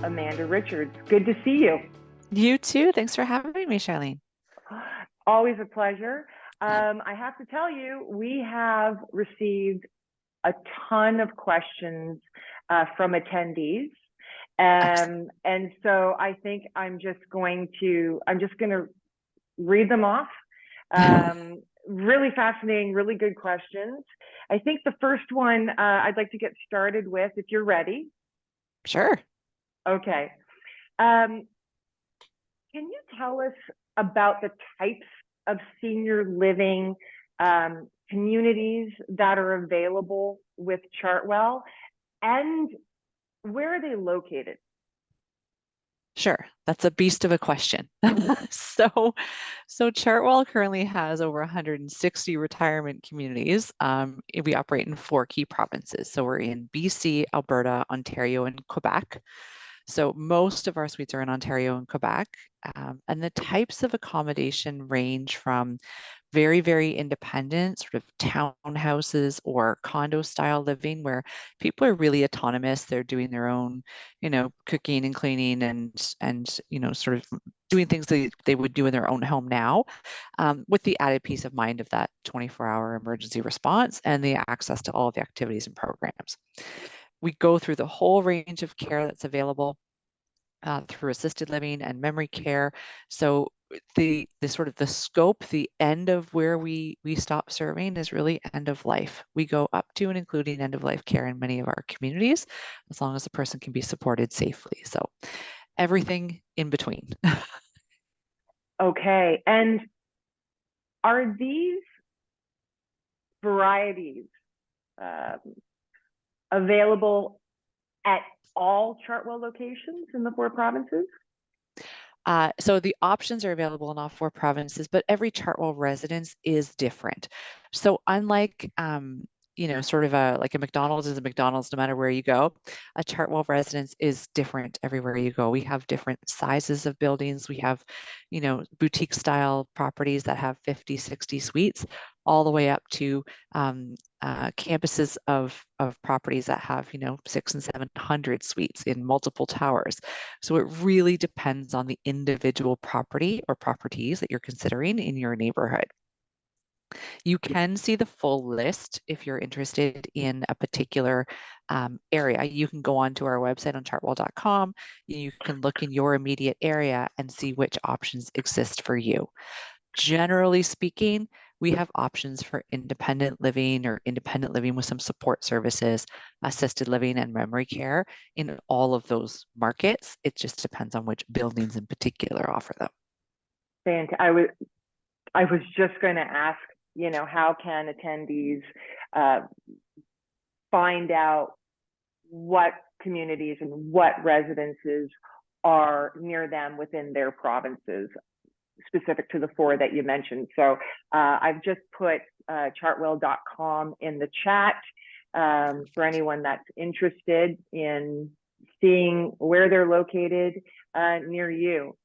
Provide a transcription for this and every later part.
Amanda Richards. Good to see you. You too. Thanks for having me, Charlene. Always a pleasure. I have to tell you, we have received a ton of questions from attendees. And so I think I'm just going to read them off. Really fascinating, really good questions. I think the first one I'd like to get started with, if you're ready. Sure. Okay. Can you tell us about the types of senior living communities that are available with Chartwell, and where are they located? Sure. That's a beast of a question. So Chartwell currently has over 160 retirement communities. We operate in 4 key provinces. So we're in BC, Alberta, Ontario, and Quebec. So most of our suites are in Ontario and Quebec. And the types of accommodation range from very, very independent, sort of townhouses or condo style living where people are really autonomous. They're doing their own, cooking and cleaning and sort of doing things they would do in their own home now, with the added peace of mind of that 24-hour emergency response and the access to all of the activities and programs. We go through the whole range of care that's available through assisted living and memory care. So the sort of the scope, the end of where we stop serving is really end of life. We go up to and including end of life care in many of our communities, as long as the person can be supported safely. So everything in between. Okay. And are these varieties available at all Chartwell locations in the 4 provinces? So the options are available in all 4 provinces, but every Chartwell residence is different. So unlike, sort of like a McDonald's is a McDonald's no matter where you go, a Chartwell residence is different everywhere you go. We have different sizes of buildings. We have, boutique style properties that have 50, 60 suites, all the way up to campuses of properties that have 600 and 700 suites in multiple towers. So it really depends on the individual property or properties that you're considering in your neighborhood. You can see the full list if you're interested in a particular area. You can go onto our website on chartwell.com. You can look in your immediate area and see which options exist for you. Generally speaking, we have options for independent living or independent living with some support services, assisted living, and memory care in all of those markets. It just depends on which buildings in particular offer them. I was just going to ask, how can attendees find out what communities and what residences are near them within their provinces, specific to the 4 that you mentioned. So I've just put chartwell.com in the chat for anyone that's interested in seeing where they're located near you.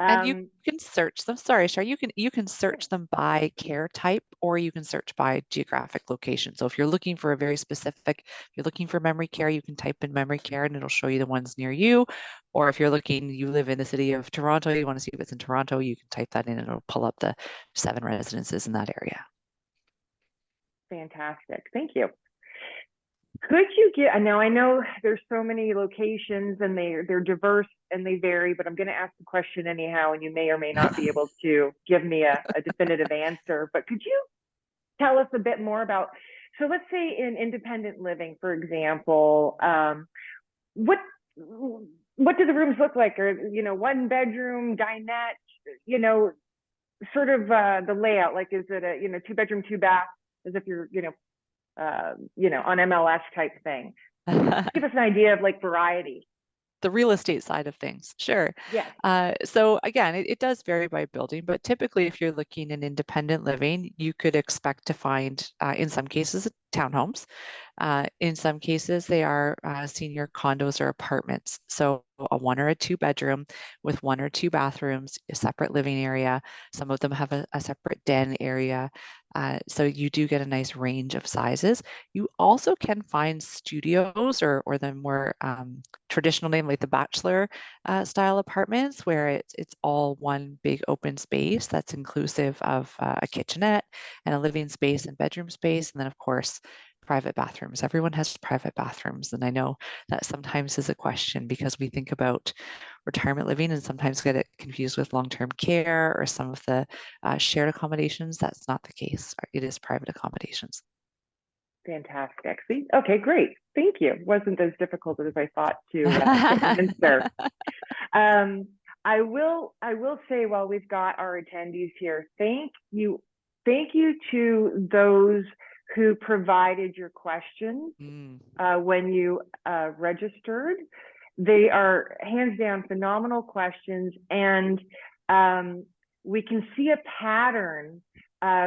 And you can search them. Sorry, Char, you can search them by care type, or you can search by geographic location. So if you're looking for a very specific, if you're looking for memory care, you can type in memory care and it'll show you the ones near you. Or if you live in the city of Toronto, you want to see if it's in Toronto, you can type that in and it'll pull up the 7 residences in that area. Fantastic. Thank you. Could you now I know there's so many locations and they're diverse and they vary, but I'm going to ask the question anyhow, and you may or may not be able to give me a definitive answer, but could you tell us a bit more about, so let's say in independent living, for example, what do the rooms look like? Or, 1 bedroom, dinette, sort of the layout, like is it a, 2 bedroom, 2 bath, as if you're, on MLS type thing. Give us an idea of like variety. The real estate side of things, sure. Yeah. So again, it does vary by building, but typically if you're looking in independent living, you could expect to find, in some cases, townhomes. In some cases, they are senior condos or apartments. So a 1 or a 2 bedroom with 1 or 2 bathrooms, a separate living area. Some of them have a separate den area. So you do get a nice range of sizes. You also can find studios or the more traditional name like the bachelor style apartments where it's all one big open space that's inclusive of a kitchenette and a living space and bedroom space. And then of course, private bathrooms. Everyone has private bathrooms. And I know that sometimes is a question because we think about retirement living and sometimes get it confused with long-term care or some of the shared accommodations. That's not the case. It is private accommodations. Fantastic. See? Okay, great. Thank you. Wasn't as difficult as I thought to answer. I will say while we've got our attendees here, thank you to those who provided your questions when you registered. They are hands down phenomenal questions, and we can see a pattern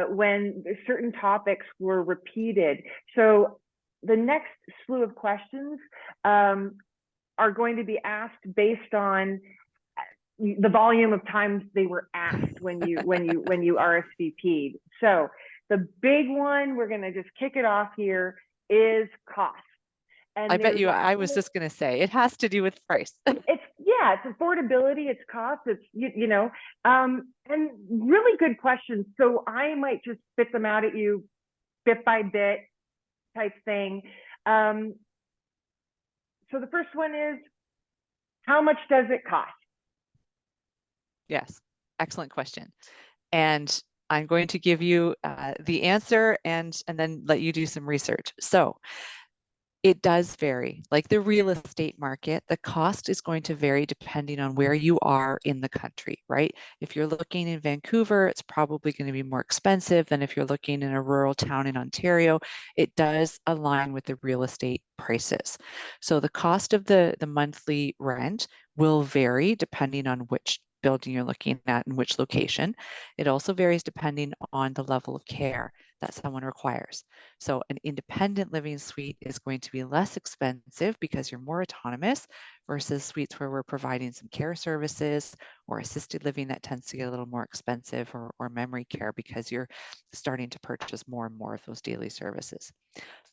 when certain topics were repeated. So the next slew of questions are going to be asked based on the volume of times they were asked when you RSVP'd. So the big one, we're going to just kick it off here, is cost. And I bet you, I was just going to say, it has to do with price. It's affordability, it's cost, it's, and really good questions. So I might just spit them out at you bit by bit type thing. So the first one is, how much does it cost? Yes, excellent question. And I'm going to give you the answer and then let you do some research. So it does vary. Like the real estate market, the cost is going to vary depending on where you are in the country, right? If you're looking in Vancouver, it's probably going to be more expensive than if you're looking in a rural town in Ontario. It does align with the real estate prices. So the cost of the monthly rent will vary depending on which building you're looking at and which location. It also varies depending on the level of care that someone requires. So an independent living suite is going to be less expensive because you're more autonomous versus suites where we're providing some care services or assisted living that tends to get a little more expensive or memory care because you're starting to purchase more and more of those daily services.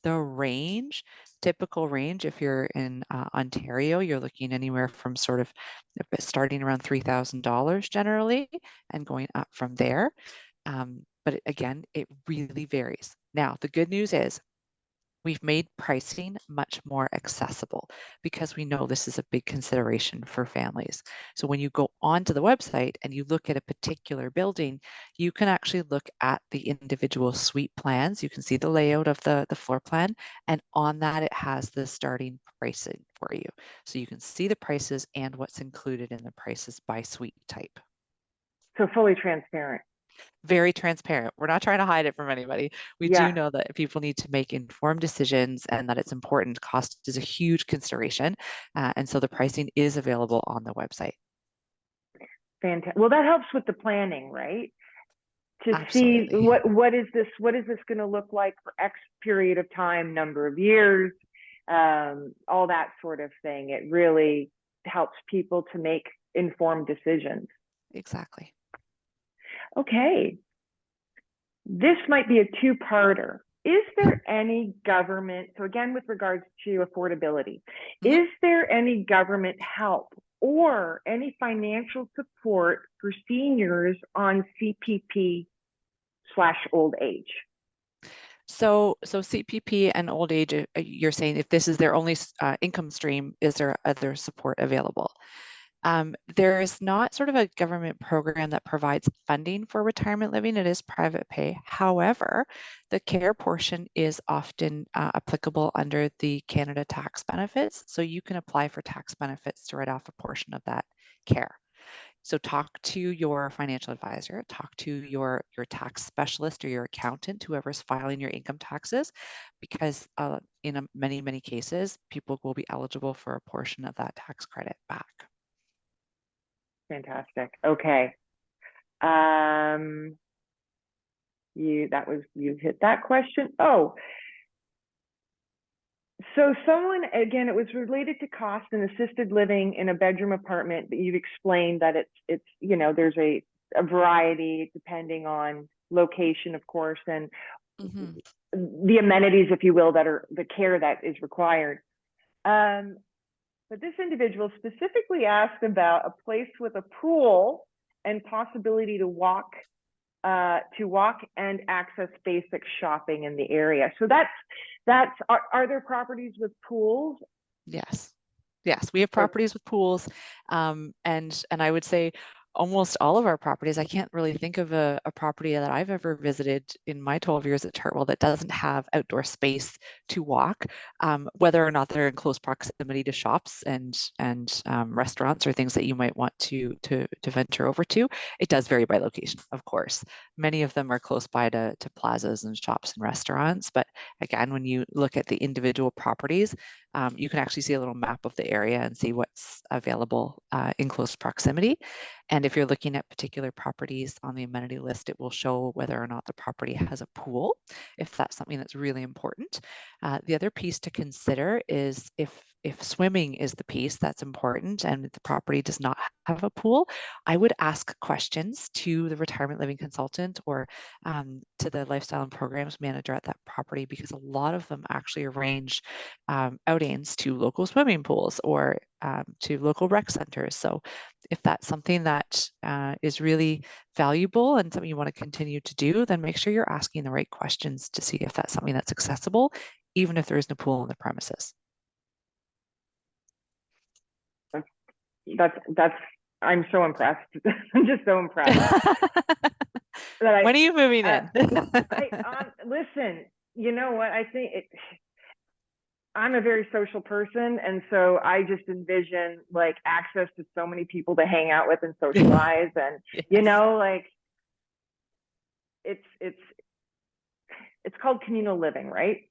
The range, typical range, if you're in Ontario, you're looking anywhere from sort of starting around $3,000 generally and going up from there. But again, it really varies. Now, the good news is we've made pricing much more accessible because we know this is a big consideration for families. So when you go onto the website and you look at a particular building, you can actually look at the individual suite plans. You can see the layout of the floor plan, and on that it has the starting pricing for you. So you can see the prices and what's included in the prices by suite type. So fully transparent. Very transparent. We're not trying to hide it from anybody. We do know that people need to make informed decisions and that it's important. Cost is a huge consideration. And so the pricing is available on the website. Fantastic. Well, that helps with the planning, right? To Absolutely. see what is this going to look like for X period of time, number of years, all that sort of thing. It really helps people to make informed decisions. Exactly. Okay. This might be a two-parter. Is there any government, so again, with regards to affordability, is there any government help or any financial support for seniors on CPP/old age? So CPP and old age, you're saying if this is their only income stream, is there other support available? There is not sort of a government program that provides funding for retirement living. It is private pay. However, the care portion is often applicable under the Canada tax benefits. So you can apply for tax benefits to write off a portion of that care. So talk to your financial advisor, talk to your tax specialist or your accountant, whoever's filing your income taxes, because in many, many cases, people will be eligible for a portion of that tax credit back. Fantastic. Okay. You hit that question. Oh, So someone, again, it was related to cost and assisted living in a bedroom apartment, but you've explained that it's, you know, there's a variety depending on location, of course, and Mhm. the amenities, if you will, that are the care that is required. But this individual specifically asked about a place with a pool and possibility to walk and access basic shopping in the area. So are there properties with pools? Yes. Yes, we have properties with pools. And I would say almost all of our properties, I can't really think of a property that I've ever visited in my 12 years at Chartwell that doesn't have outdoor space to walk, whether or not they're in close proximity to shops and restaurants or things that you might want to venture over to. It does vary by location, of course. Many of them are close by to plazas and shops and restaurants. But again, when you look at the individual properties, you can actually see a little map of the area and see what's available in close proximity. And if you're looking at particular properties on the amenity list, it will show whether or not the property has a pool, if that's something that's really important. The other piece to consider is if swimming is the piece that's important and the property does not have a pool, I would ask questions to the retirement living consultant or to the lifestyle and programs manager at that property, because a lot of them actually arrange outings to local swimming pools or to local rec centers. So if that's something that is really valuable and something you want to continue to do, then make sure you're asking the right questions to see if that's something that's accessible, even if there isn't a pool on the premises. That's I'm so impressed. I'm just so impressed that When are you moving in? Listen, you know what? I'm a very social person, and so I just envision like access to so many people to hang out with and socialize, and Yes. you know, like it's called communal living, right?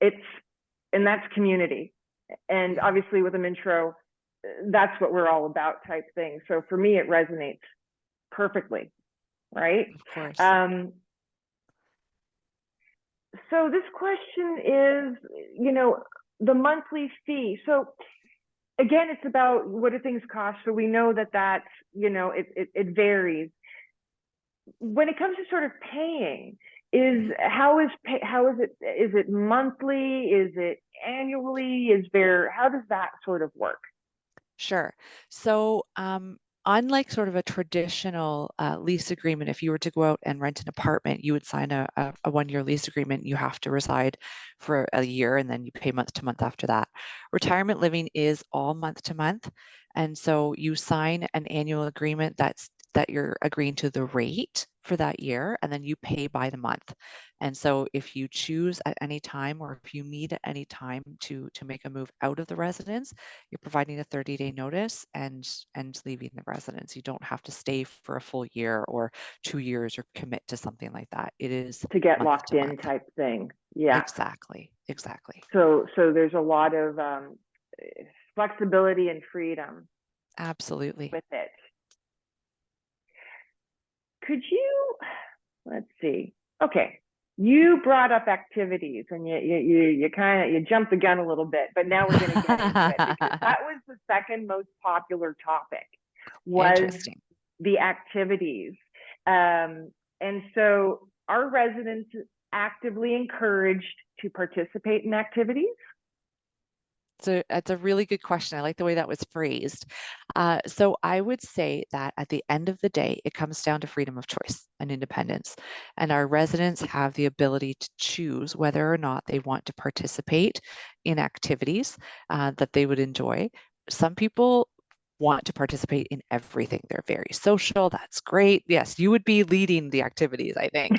And that's community, and obviously with Amintro, that's what we're all about, type thing. So for me, it resonates perfectly, right? Of course. So this question is, you know, the monthly fee. So again, it's about what do things cost. So we know that you know, it varies. When it comes to sort of paying, how is it? Is it monthly? Is it annually? How does that sort of work? Sure. So unlike sort of a traditional lease agreement, if you were to go out and rent an apartment, you would sign a 1-year lease agreement. You have to reside for a year and then you pay month to month after that. Retirement living is all month to month. And so you sign an annual agreement that you're agreeing to the rate for that year, and then you pay by the month. And so if you choose at any time, or if you need at any time to make a move out of the residence, you're providing a 30-day notice and leaving the residence. You don't have to stay for a full year or 2 years or commit to something like that. It is To get month locked to in month. type thing. Yeah. Exactly. So there's a lot of flexibility and freedom Absolutely. with it. Could you, let's see. Okay. You brought up activities and you kind of jumped the gun a little bit, but now we're going to get into it because that was the second most popular topic, was Interesting. the activities. And so are residents actively encouraged to participate in activities? So that's a really good question. I like the way that was phrased. So I would say that at the end of the day, it comes down to freedom of choice and independence. And our residents have the ability to choose whether or not they want to participate in activities that they would enjoy. Some people want to participate in everything. They're very social. That's great. Yes, you would be leading the activities, I think.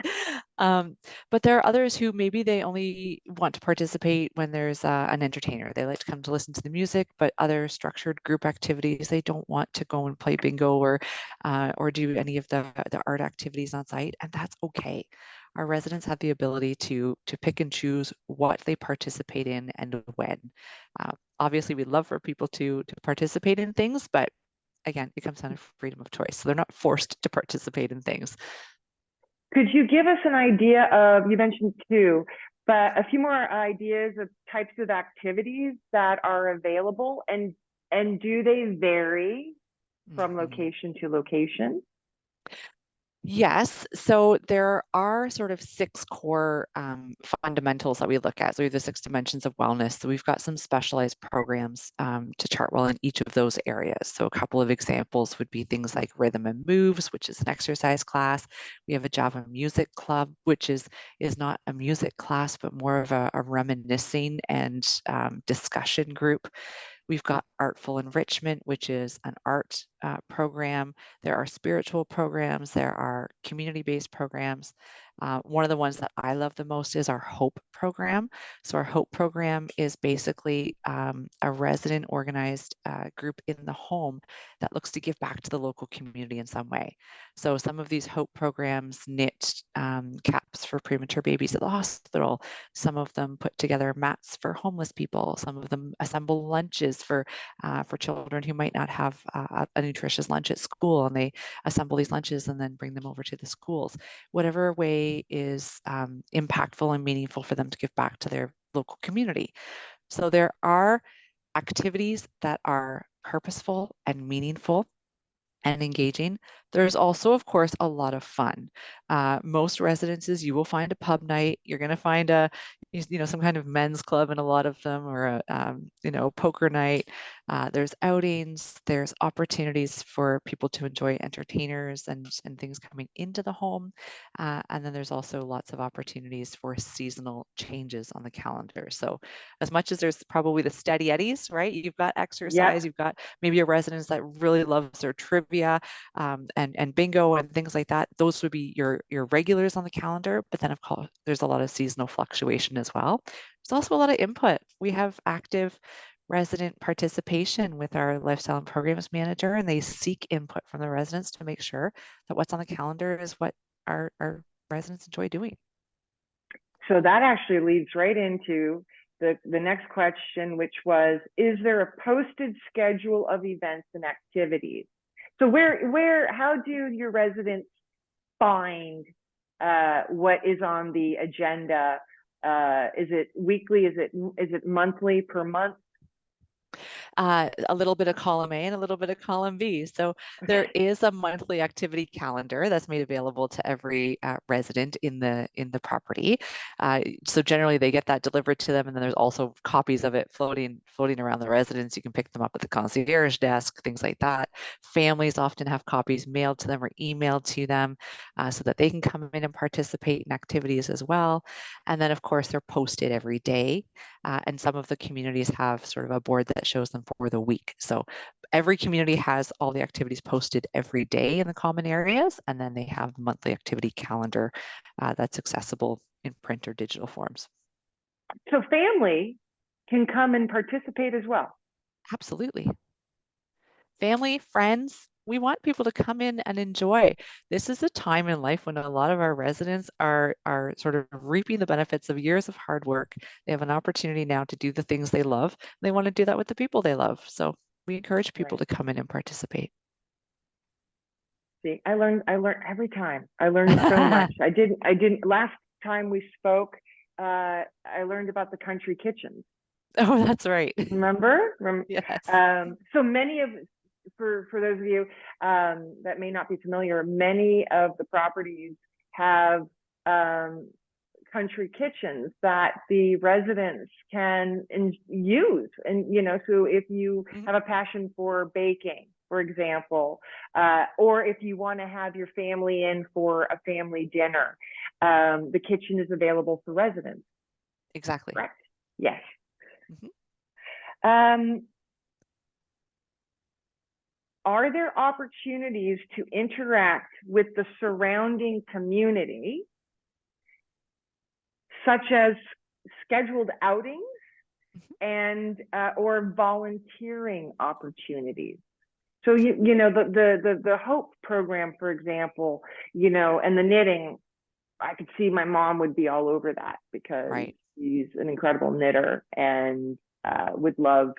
But there are others who maybe they only want to participate when there's an entertainer. They like to come to listen to the music, but other structured group activities, they don't want to go and play bingo or do any of the art activities on site, and that's okay. Our residents have the ability to pick and choose what they participate in and when. Obviously, we'd love for people to participate in things, but again, it comes down to freedom of choice. So they're not forced to participate in things. Could you give us an idea of, you mentioned two, but a few more ideas of types of activities that are available, and do they vary from Mhm. location to location? Yes, so there are sort of six core fundamentals that we look at. So we have the six dimensions of wellness. So we've got some specialized programs to Chartwell in each of those areas. So a couple of examples would be things like Rhythm and Moves, which is an exercise class. We have a Java Music Club, which is not a music class, but more of a reminiscing and discussion group. We've got Artful Enrichment, which is an art program. There are spiritual programs. There are community-based programs. One of the ones that I love the most is our Hope program. So our Hope program is basically a resident organized group in the home that looks to give back to the local community in some way. So some of these Hope programs knit caps for premature babies at the hospital. Some of them put together mats for homeless people. Some of them assemble lunches for children who might not have a nutritious lunch at school, and they assemble these lunches and then bring them over to the schools. Whatever way is impactful and meaningful for them to give back to their local community. So there are activities that are purposeful and meaningful and engaging. There's also, of course, a lot of fun. Most residences, you will find a pub night. You're going to find some kind of men's club in a lot of them, or a poker night. There's outings. There's opportunities for people to enjoy entertainers and things coming into the home. And then there's also lots of opportunities for seasonal changes on the calendar. So as much as there's probably the steady eddies, right? You've got exercise, Yep. you've got maybe a residence that really loves their trivia and bingo and things like that. Those would be your regulars on the calendar. But then, of course, there's a lot of seasonal fluctuation as well. There's also a lot of input. We have active resident participation with our lifestyle and programs manager, and they seek input from the residents to make sure that what's on the calendar is what our residents enjoy doing. So that actually leads right into the next question, which was, is there a posted schedule of events and activities? So how do your residents find what is on the agenda? Is it weekly? Is it monthly, per month? A little bit of column A and a little bit of column B. So there is a monthly activity calendar that's made available to every resident in the property. So generally they get that delivered to them, and then there's also copies of it floating around the residence. You can pick them up at the concierge desk, things like that. Families often have copies mailed to them or emailed to them so that they can come in and participate in activities as well. And then of course they're posted every day. And some of the communities have sort of a board that shows them for the week. So every community has all the activities posted every day in the common areas, and then they have monthly activity calendar that's accessible in print or digital forms. So family can come and participate as well. Absolutely. Family, friends, we want people to come in and enjoy. This is a time in life when a lot of our residents are sort of reaping the benefits of years of hard work. They have an opportunity now to do the things they love. They want to do that with the people they love. So we encourage people Right. to come in and participate. See, I learned every time. I learned so much. I didn't last time we spoke, I learned about the country kitchens. Oh, that's right. Remember? Yes. So many of, for those of you that may not be familiar, many of the properties have country kitchens that the residents can use. And, so if you have a passion for baking, for example, or if you want to have your family in for a family dinner, the kitchen is available for residents. Exactly. Correct? Yes. Mm-hmm. Are there opportunities to interact with the surrounding community, such as scheduled outings and or volunteering opportunities? So the Hope program, for example, and the knitting, I could see my mom would be all over that because Right. she's an incredible knitter and would love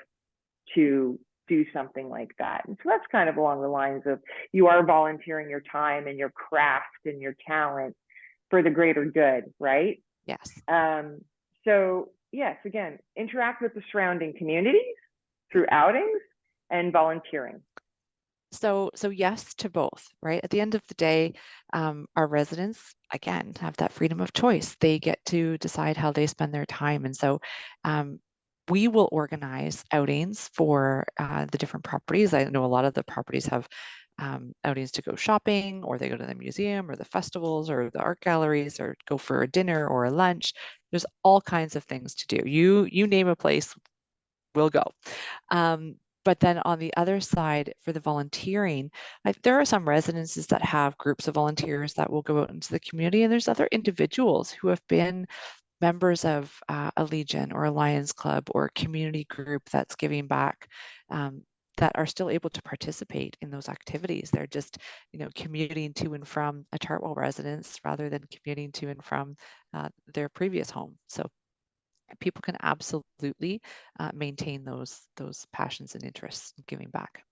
to do something like that. And so that's kind of along the lines of, you are volunteering your time and your craft and your talent for the greater good, right? Yes. So yes, again, interact with the surrounding communities through outings and volunteering. So yes to both, right? At the end of the day, our residents, again, have that freedom of choice. They get to decide how they spend their time. And so um, we will organize outings for the different properties. I know a lot of the properties have outings to go shopping, or they go to the museum or the festivals or the art galleries, or go for a dinner or a lunch. There's all kinds of things to do. You name a place, we'll go. But then on the other side, for the volunteering, there are some residences that have groups of volunteers that will go out into the community, and there's other individuals who have been members of a Legion or a Lions Club or a community group that's giving back, that are still able to participate in those activities. They're just, commuting to and from a Chartwell residence rather than commuting to and from their previous home. So people can absolutely maintain those passions and interests in giving back,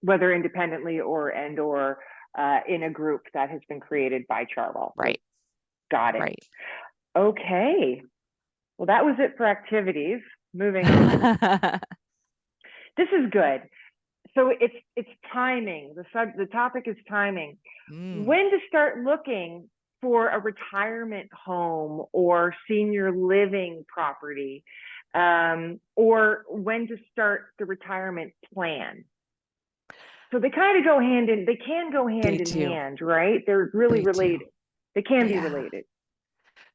whether independently or in a group that has been created by Chartwell. right? Got it. Right. Okay. Well, that was it for activities. Moving on. This is good. So it's timing. The topic is timing. When to start looking for a retirement home or senior living property, or when to start the retirement plan. So they kind of go they can go hand in hand, right? They're really related. They can be related.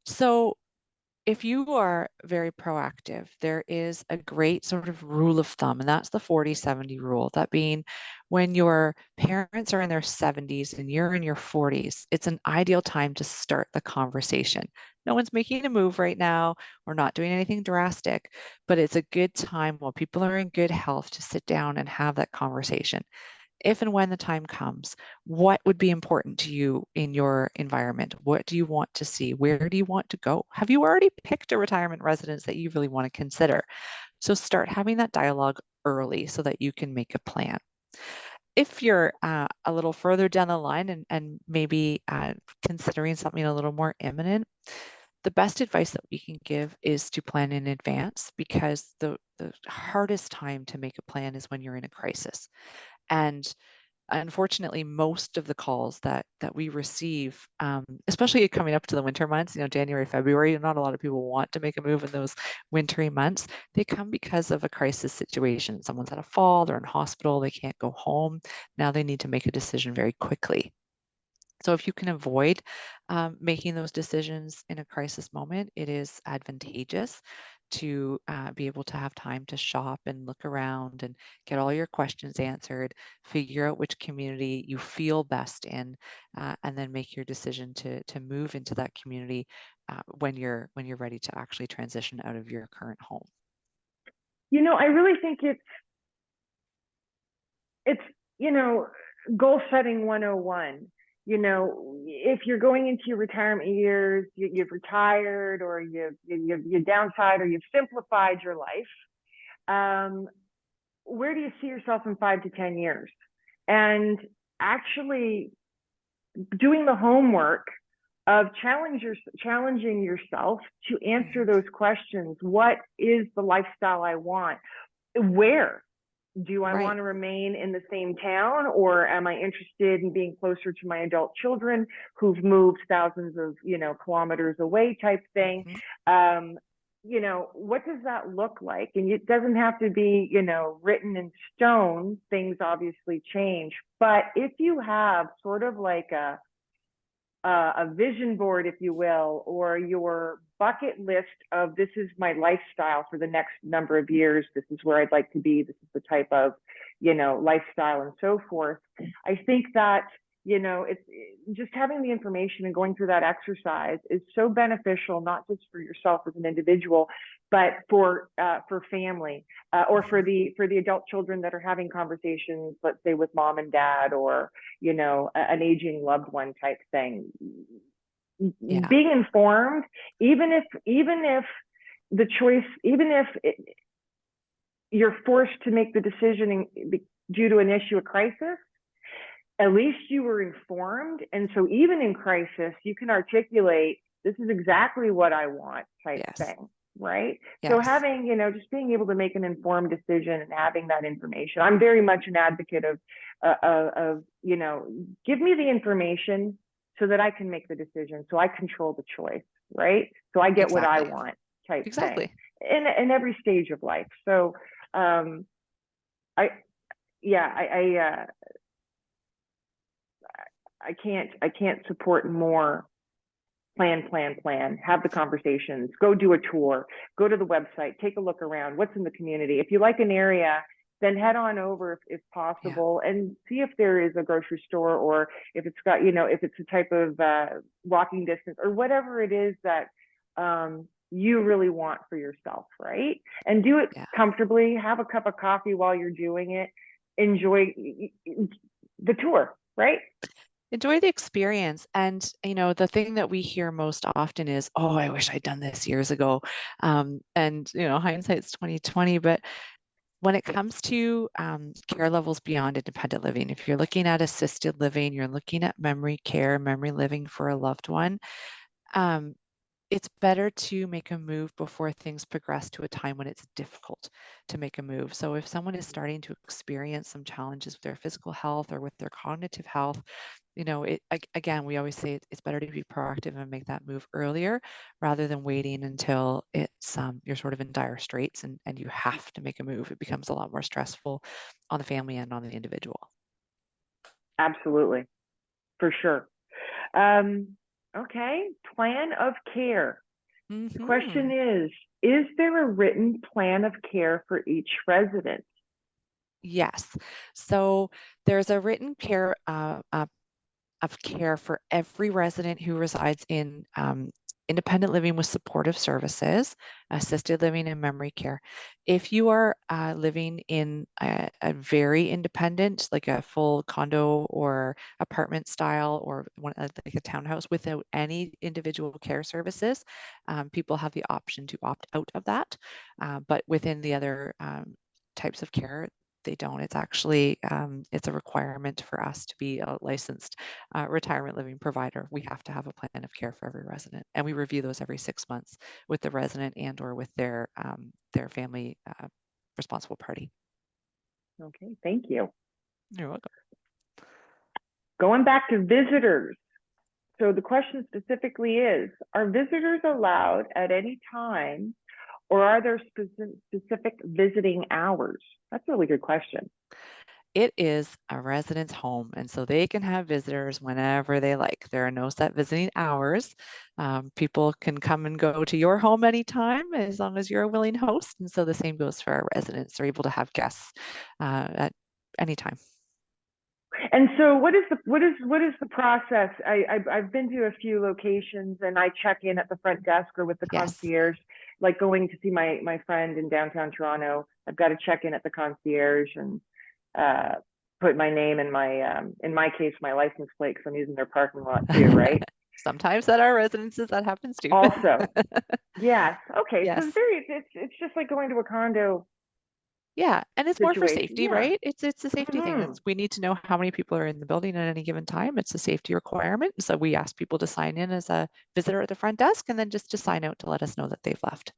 So if you are very proactive, there is a great sort of rule of thumb, and that's the 40-70 rule. That being, when your parents are in their 70s and you're in your 40s, it's an ideal time to start the conversation. No one's making a move right now. We're not doing anything drastic, but it's a good time while people are in good health to sit down and have that conversation. If and when the time comes, what would be important to you in your environment? What do you want to see? Where do you want to go? Have you already picked a retirement residence that you really want to consider? So start having that dialogue early so that you can make a plan. If you're a little further down the line and maybe considering something a little more imminent, the best advice that we can give is to plan in advance, because the hardest time to make a plan is when you're in a crisis. And unfortunately, most of the calls that we receive, especially coming up to the winter months, January, February, not a lot of people want to make a move in those wintry months. They come because of a crisis situation. Someone's had a fall, they're in hospital, they can't go home. Now they need to make a decision very quickly. So if you can avoid making those decisions in a crisis moment, it is advantageous to be able to have time to shop and look around and get all your questions answered, figure out which community you feel best in, and then make your decision to move into that community when you're ready to actually transition out of your current home. I really think it's goal setting 101. If you're going into your retirement years, you've retired, or you've downside, or you've simplified your life, where do you see yourself in 5 to 10 years? And actually doing the homework of challenging yourself to answer those questions. What is the lifestyle I want? Where? Do I want to remain in the same town, or am I interested in being closer to my adult children who've moved thousands of, kilometers away, type thing? What does that look like? And it doesn't have to be, written in stone. Things obviously change. But if you have sort of like a vision board, if you will, or your bucket list of, this is my lifestyle for the next number of years, this is where I'd like to be, this is the type of, lifestyle and so forth. I think that, it's just having the information and going through that exercise is so beneficial, not just for yourself as an individual, but for family, or for the adult children that are having conversations, let's say with mom and dad, or an aging loved one type thing. Yeah. Being informed, even if the choice, you're forced to make the decision due to an issue, a crisis, at least you were informed. And so even in crisis, you can articulate, This is exactly what I want type Yes. thing, right? So Yes. having, just being able to make an informed decision and having that information. I'm very much an advocate of give me the information so that I can make the decision, so I control the choice, right? So I get what I Exactly. want type thing Exactly. in every stage of life. So I yeah, I can't support more plan, have the conversations, go do a tour, go to the website, take a look around, what's in the community. If you like an area, then head on over if Yeah. possible and see if there is a grocery store, or if it's got, if it's a type of walking distance or whatever it is that you really want for yourself, right? And do it Yeah. comfortably, have a cup of coffee while you're doing it, enjoy the tour, right? Enjoy the experience. And, the thing that we hear most often is, oh, I wish I'd done this years ago. And, hindsight's 2020. But when it comes to care levels beyond independent living, if you're looking at assisted living, you're looking at memory care, memory living for a loved one, um, it's better to make a move before things progress to a time when it's difficult to make a move. So if someone is starting to experience some challenges with their physical health or with their cognitive health, again, we always say it's better to be proactive and make that move earlier rather than waiting until it's you're sort of in dire straits and you have to make a move. It becomes a lot more stressful on the family and on the individual. Absolutely, for sure. Um, okay, plan of care. The question Hmm. is there a written plan of care for each resident? Yes. So there's a written care of care for every resident who resides in independent living with supportive services, assisted living, and memory care. If you are living in a very independent, like a full condo or apartment style, or like a townhouse without any individual care services, people have the option to opt out of that. But within the other types of care, they don't. It's actually it's a requirement for us to be a licensed retirement living provider. We have to have a plan of care for every resident, and we review those every 6 months with the resident and or with their family responsible party. Okay, thank you. You're welcome. Going back to visitors. So the question specifically is, are visitors allowed at any time, or are there specific visiting hours? That's a really good question. It is a resident's home, and so they can have visitors whenever they like. There are no set visiting hours. People can come and go to your home anytime as long as you're a willing host. And so the same goes for our residents. They're able to have guests at any time. And so what is the process? I've been to a few locations and I check in at the front desk or with the Yes. concierge, like going to see my friend in downtown Toronto. I've got to check in at the concierge and uh, put my name and in my case, my license plate, because I'm using their parking lot too, right? Sometimes at our residences that happens too. Also, yes. Okay. So Yes. it's just like going to a condo Yeah, and it's more for situation. safety, Yeah. right? It's a safety thing. Hmm. It's we need to know how many people are in the building at any given time. It's a safety requirement. So we ask people to sign in as a visitor at the front desk and then just to sign out to let us know that they've left.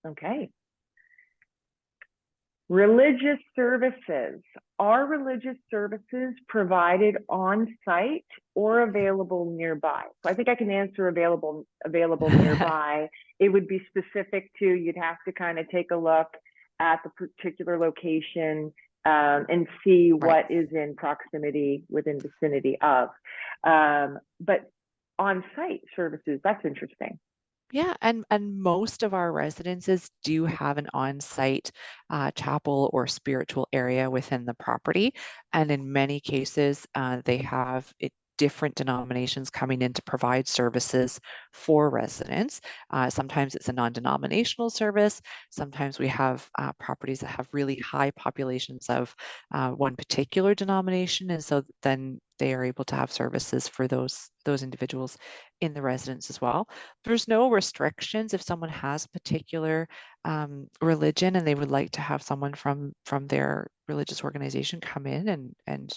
Okay. Religious services. Are religious services provided on site or available nearby? So I think I can answer available nearby. It would be specific to, you'd have to kind of take a look at the particular location and see Right. what is in proximity within vicinity of. But on site services, that's interesting. Yeah, and most of our residences do have an on-site chapel or spiritual area within the property, and in many cases, they have different denominations coming in to provide services for residents. Sometimes it's a non-denominational service. Sometimes we have properties that have really high populations of one particular denomination, and so then they are able to have services for those individuals in the residence as well. There's no restrictions if someone has a particular religion and they would like to have someone from their religious organization come in and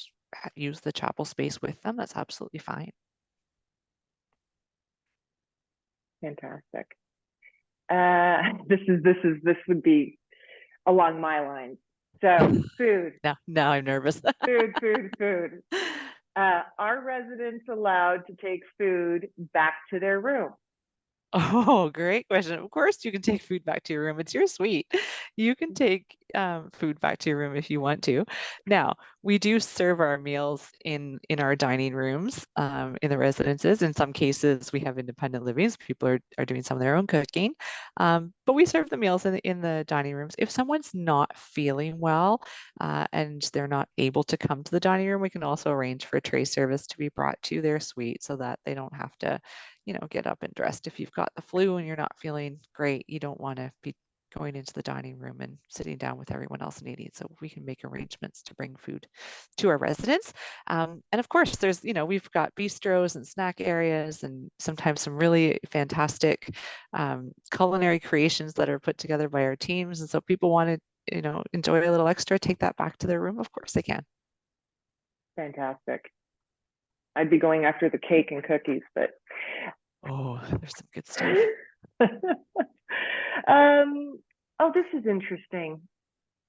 use the chapel space with them. That's absolutely fine. Fantastic. This would be along my lines. So food, Now I'm nervous. food. Are residents allowed to take food back to their room? Oh, great question. Of course, you can take food back to your room. It's your suite. You can take food back to your room if you want to. Now, we do serve our meals in our dining rooms in the residences. In some cases, we have independent livings. People are doing some of their own cooking, but we serve the meals in the dining rooms. If someone's not feeling well and they're not able to come to the dining room, we can also arrange for a tray service to be brought to their suite so that they don't have to get up and dressed. If you've got the flu and you're not feeling great, you don't want to be going into the dining room and sitting down with everyone else and eating. So we can make arrangements to bring food to our residents. And of course, we've got bistros and snack areas and sometimes some really fantastic culinary creations that are put together by our teams. And so people want to, enjoy a little extra, take that back to their room. Of course they can. Fantastic. I'd be going after the cake and cookies, but oh, there's some good stuff. Oh, this is interesting.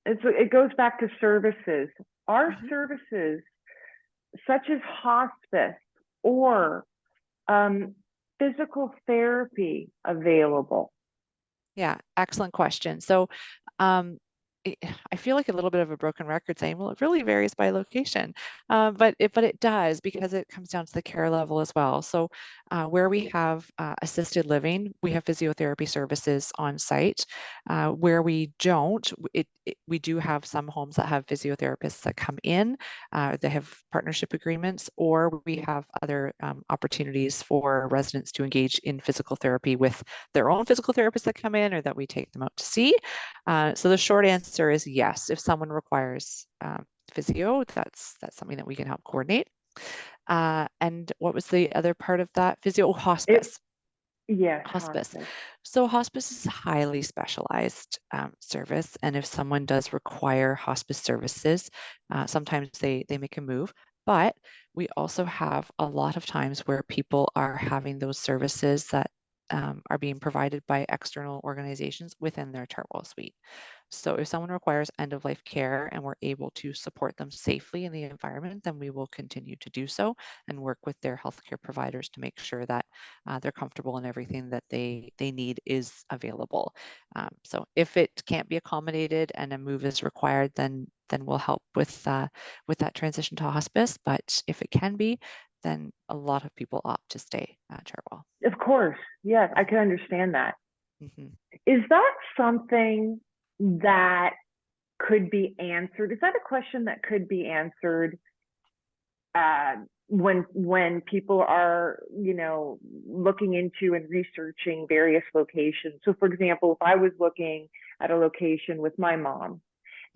It goes back to services. Are services such as hospice or physical therapy available? Yeah, excellent question. So I feel like a little bit of a broken record saying, well, it really varies by location, but it does because it comes down to the care level as well. So where we have assisted living, we have physiotherapy services on site. Where we don't, we do have some homes that have physiotherapists that come in. They have partnership agreements, or we have other opportunities for residents to engage in physical therapy with their own physical therapists that come in or that we take them out to see. So the short answer is yes. If someone requires physio, that's something that we can help coordinate. And what was the other part of that? Physio, hospice. Yes, hospice. So hospice is a highly specialized service, and if someone does require hospice services, sometimes they make a move. But we also have a lot of times where people are having those services that are being provided by external organizations within their Chartwell suite. So if someone requires end-of-life care and we're able to support them safely in the environment, then we will continue to do so and work with their healthcare providers to make sure that they're comfortable and everything that they need is available. So if it can't be accommodated and a move is required, then we'll help with that transition to hospice. But if it can be, then a lot of people opt to stay at Chartwell. Of course, yes, I can understand that. Mm-hmm. Is that something that could be answered? Is that a question that could be answered when people are, looking into and researching various locations? So, for example, if I was looking at a location with my mom,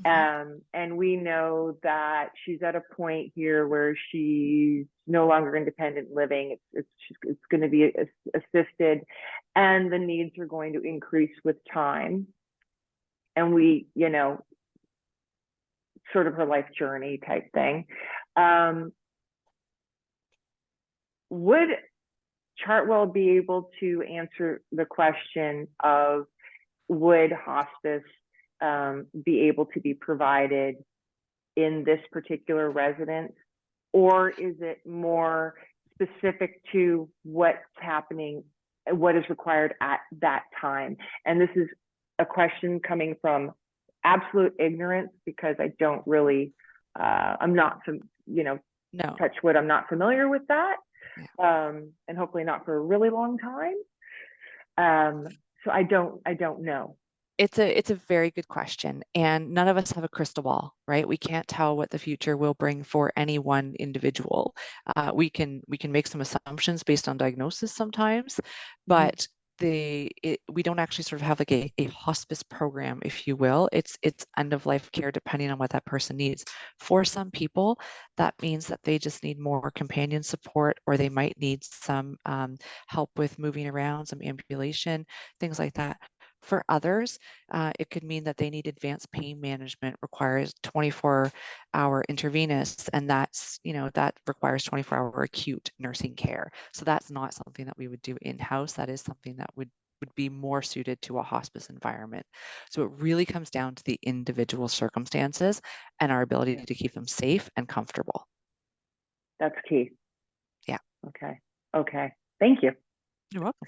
and we know that she's at a point here where she's no longer independent living. It's going to be assisted, and the needs are going to increase with time. And we, sort of her life journey type thing. Would Chartwell be able to answer the question of would hospice be able to be provided in this particular residence, or is it more specific to what's happening, what is required at that time? And this is a question coming from absolute ignorance because I don't really, I'm not, no. Touch wood, I'm not familiar with that, and hopefully not for a really long time. So I don't know. It's a very good question, and none of us have a crystal ball, right? We can't tell what the future will bring for any one individual. We can make some assumptions based on diagnosis sometimes, but we don't actually sort of have like a hospice program, if you will. It's end of life care depending on what that person needs. For some people, that means that they just need more companion support, or they might need some help with moving around, some ambulation, things like that. For others, it could mean that they need advanced pain management, requires 24-hour intravenous, and that's, that requires 24-hour acute nursing care. So that's not something that we would do in-house. That is something that would be more suited to a hospice environment. So it really comes down to the individual circumstances and our ability to keep them safe and comfortable. That's key. Yeah. Okay. Thank you. You're welcome.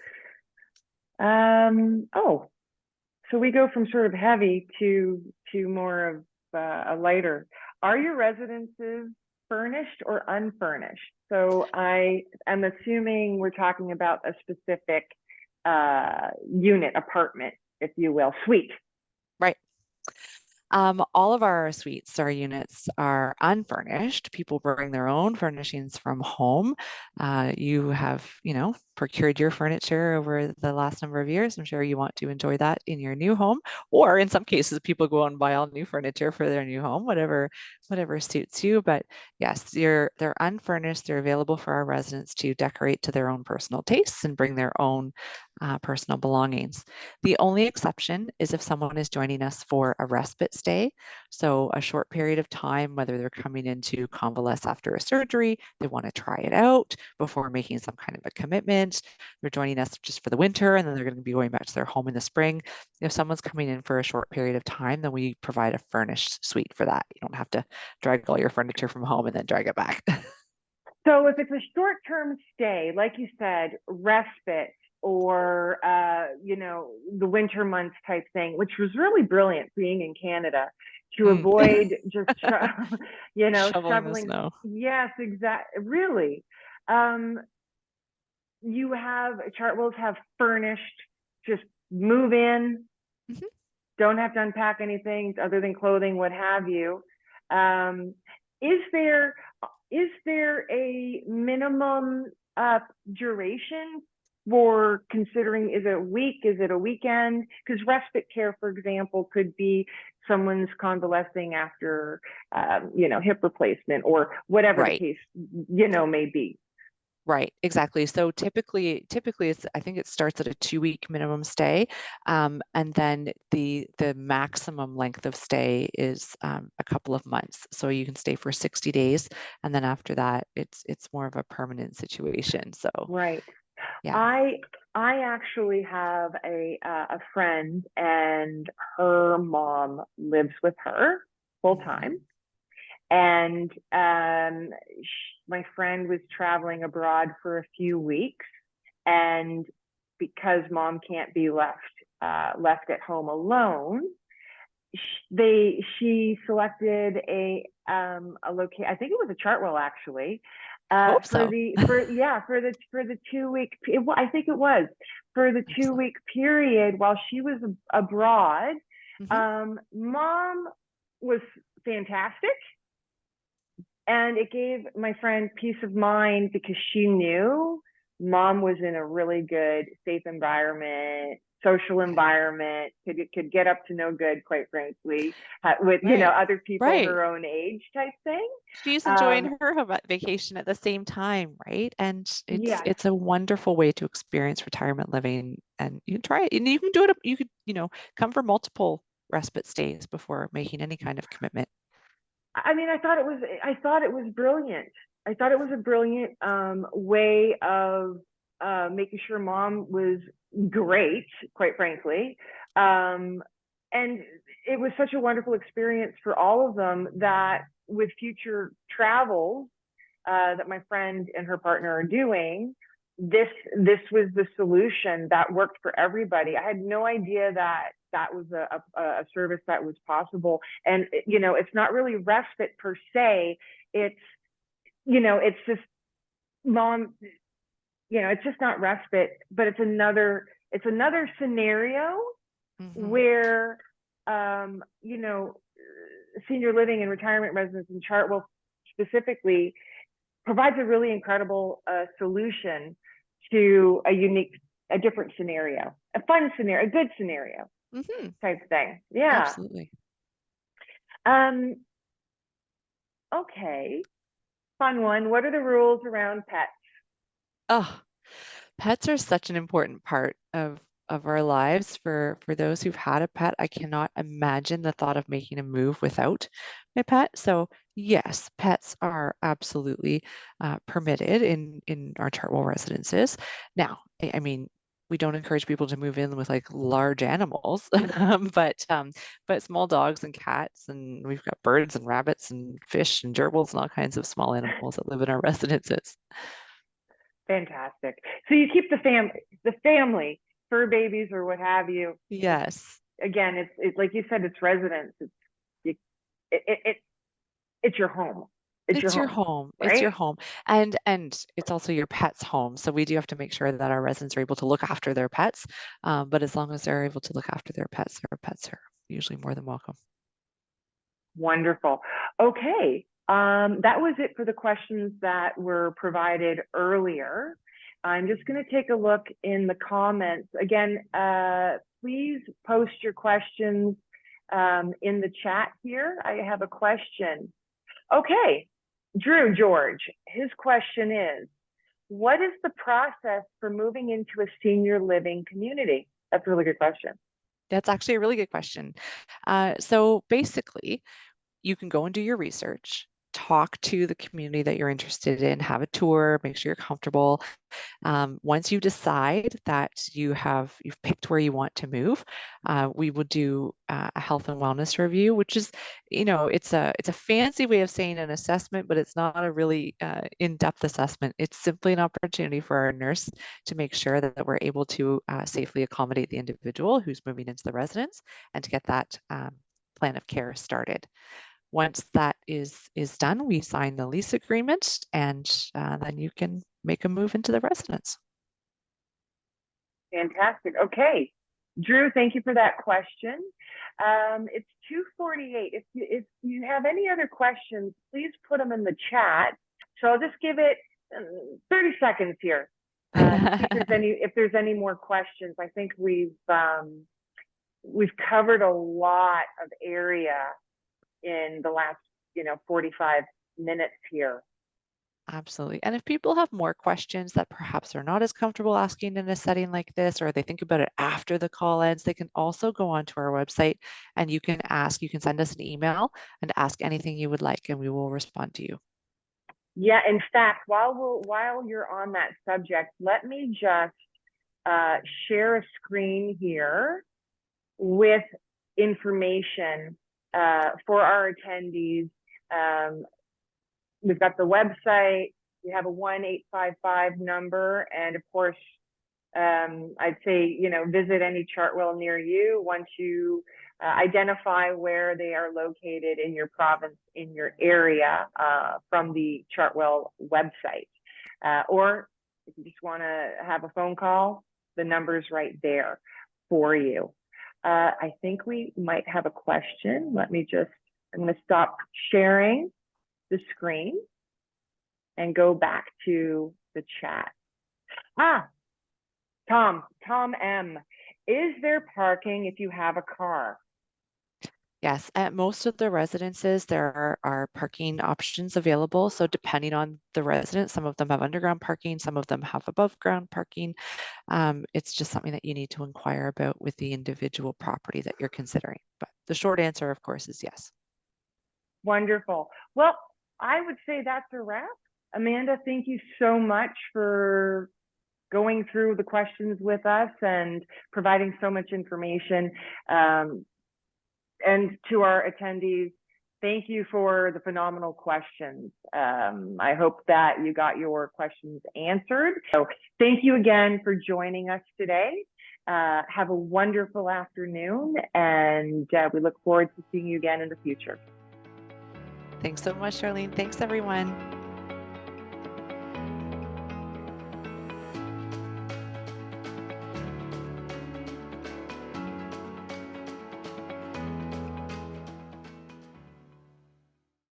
So we go from sort of heavy to more of a lighter. Are your residences furnished or unfurnished? So I am assuming we're talking about a specific unit, apartment, if you will, suite. Right. All of our suites, our units are unfurnished. People bring their own furnishings from home. You have, procured your furniture over the last number of years. I'm sure you want to enjoy that in your new home, or in some cases, people go out and buy all new furniture for their new home, whatever suits you. But yes, they're unfurnished. They're available for our residents to decorate to their own personal tastes and bring their own personal belongings. The only exception is if someone is joining us for a respite stay. So a short period of time, whether they're coming in to convalesce after a surgery, they want to try it out before making some kind of a commitment. They're joining us just for the winter, and then they're going to be going back to their home in the spring. If someone's coming in for a short period of time, then we provide a furnished suite for that. You don't have to drag all your furniture from home and then drag it back. So if it's a short-term stay, like you said, respite, or the winter months type thing, which was really brilliant being in Canada to avoid just shoveling the shoveling. snow. Yes, exactly. Really, you have Chartwells have furnished, just move in, don't have to unpack anything other than clothing, what have you. Is there a minimum duration for considering? Is it a week? Is it a weekend? Because respite care, for example, could be someone's convalescing after, hip replacement or whatever the case, may be. Right, exactly. So typically I think it starts at a 2-week minimum stay, and then the maximum length of stay is a couple of months. So you can stay for 60 days, and then after that, it's more of a permanent situation. So right, yeah. I actually have a friend, and her mom lives with her full time. And my friend was traveling abroad for a few weeks, and because mom can't be left at home alone, she selected a location. I think it was a Chartwell, actually. Hope so. For the 2-week. I think it was for the 2-week period while she was abroad. Mom was fantastic. And it gave my friend peace of mind because she knew mom was in a really good, safe environment, social environment, could get up to no good, quite frankly, with, other people her own age type thing. She's enjoying her vacation at the same time, right? And it's a wonderful way to experience retirement living. And you can try it, and you can do it. You could, come for multiple respite stays before making any kind of commitment. I mean, I thought it was brilliant. I thought it was a brilliant way of making sure mom was great, quite frankly. And it was such a wonderful experience for all of them that with future travels that my friend and her partner are doing, this was the solution that worked for everybody. I had no idea that was a service that was possible. And, it's not really respite per se. It's, it's just mom, it's just not respite, but it's another scenario where, senior living and retirement residents in Chartwell specifically provides a really incredible solution to a different scenario, a fun scenario, a good scenario type thing. Yeah. Absolutely. Okay. Fun one. What are the rules around pets? Oh, pets are such an important part of of our lives for those who've had a pet. I cannot imagine the thought of making a move without my pet. So yes, pets are absolutely permitted in our Chartwell residences. Now, I mean, we don't encourage people to move in with like large animals, but small dogs and cats, and we've got birds and rabbits and fish and gerbils and all kinds of small animals that live in our residences. Fantastic. So you keep the family, fur babies or what have you. Yes. Again, it's like you said, it's residence. It's your home. It's your home. It's right? your home. And it's also your pet's home. So we do have to make sure that our residents are able to look after their pets. But as long as they're able to look after their pets are usually more than welcome. Wonderful. Okay. That was it for the questions that were provided earlier. I'm just going to take a look in the comments. Again, please post your questions in the chat here. I have a question. Okay, Drew George, his question is, what is the process for moving into a senior living community? That's a really good question. That's actually a really good question. So basically, you can go and do your research, talk to the community that you're interested in, have a tour, make sure you're comfortable. Once you decide that you've picked where you want to move, we will do a health and wellness review, which is, it's a fancy way of saying an assessment, but it's not a really in-depth assessment. It's simply an opportunity for our nurse to make sure that we're able to safely accommodate the individual who's moving into the residence and to get that plan of care started. Once that is done, we sign the lease agreement, and then you can make a move into the residence. Fantastic. Okay. Drew, thank you for that question. It's 2:48. If you have any other questions, please put them in the chat. So I'll just give it 30 seconds here. To see if there's any more questions. I think we've covered a lot of area in the last 45 minutes here. Absolutely. And if people have more questions that perhaps are not as comfortable asking in a setting like this, or they think about it after the call ends, they can also go onto our website and you can send us an email and ask anything you would like, and we will respond to you. Yeah, in fact, while you're on that subject, let me just share a screen here with information for our attendees. We've got the website. We have a 1-855 number, and of course, I'd say visit any Chartwell near you once you identify where they are located in your province, in your area, from the Chartwell website. Or if you just want to have a phone call, the number's right there for you. I think we might have a question. I'm going to stop sharing the screen and go back to the chat. Tom M. Is there parking if you have a car? Yes, at most of the residences, there are parking options available. So depending on the residence, some of them have underground parking, some of them have above ground parking. It's just something that you need to inquire about with the individual property that you're considering. But the short answer, of course, is yes. Wonderful. Well, I would say that's a wrap. Amanda, thank you so much for going through the questions with us and providing so much information. And to our attendees, thank you for the phenomenal questions. I hope that you got your questions answered. So thank you again for joining us today. Have a wonderful afternoon, and we look forward to seeing you again in the future. Thanks so much, Charlene. Thanks, everyone.